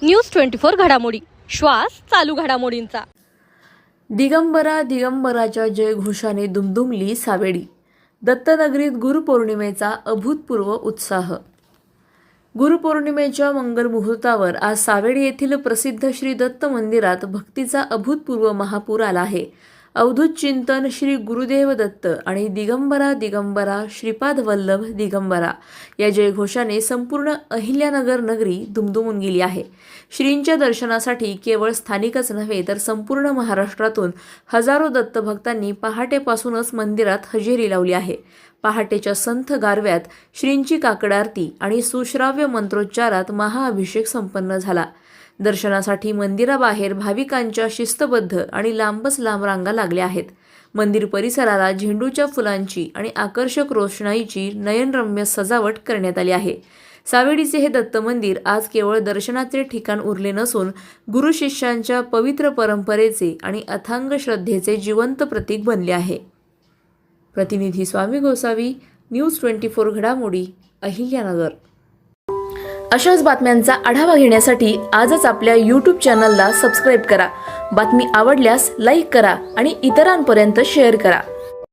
News 24 घडामोडी, श्वास चालू घडामोडींचा। दिगंबरा दिगंबराच्या जयघोषाने दुमदुमली सावेडी। दत्तनगरीत गुरुपौर्णिमेचा अभूतपूर्व उत्साह। गुरुपौर्णिमेच्या मंगल मुहूर्तावर आज सावेडी येथील प्रसिद्ध श्री दत्त मंदिरात भक्तीचा अभूतपूर्व महापूर आला आहे। अवधूत चिंतन श्री गुरुदेव दत्त आणि दिगंबरा दिगंबरा श्रीपाद वल्लभ दिगंबरा या जयघोषाने संपूर्ण अहिल्यानगर नगरी दुमदुमून गेली आहे। श्रींच्या दर्शनासाठी केवळ स्थानिकच नव्हे तर संपूर्ण महाराष्ट्रातून हजारो दत्तभक्तांनी पहाटेपासूनच मंदिरात हजेरी लावली आहे। पहाटेच्या संथ गारव्यात श्रींची काकड आरती आणि सुश्राव्य मंत्रोच्चारात महाअभिषेक संपन्न झाला। दर्शनासाठी मंदिराबाहेर भाविकांच्या शिस्तबद्ध आणि लांबच लांब रांगा लागल्या आहेत। मंदिर परिसराला झेंडूच्या फुलांची आणि आकर्षक रोषणाईची नयनरम्य सजावट करण्यात आली आहे। सावेडीचे हे दत्त मंदिर आज केवळ दर्शनाचे ठिकाण उरले नसून गुरु शिष्यांच्या पवित्र परंपरेचे आणि अथांग श्रद्धेचे जिवंत प्रतीक बनले आहे। प्रतिनिधी स्वामी गोसावी, न्यूज 24 घडामोडी, अहिल्यानगर। अशाच बातम्यांचा आढावा घेण्यासाठी आजच आपल्या YouTube चॅनलला सबस्क्राईब करा। बातमी आवडल्यास लाईक करा आणि इतरांपर्यंत शेअर करा।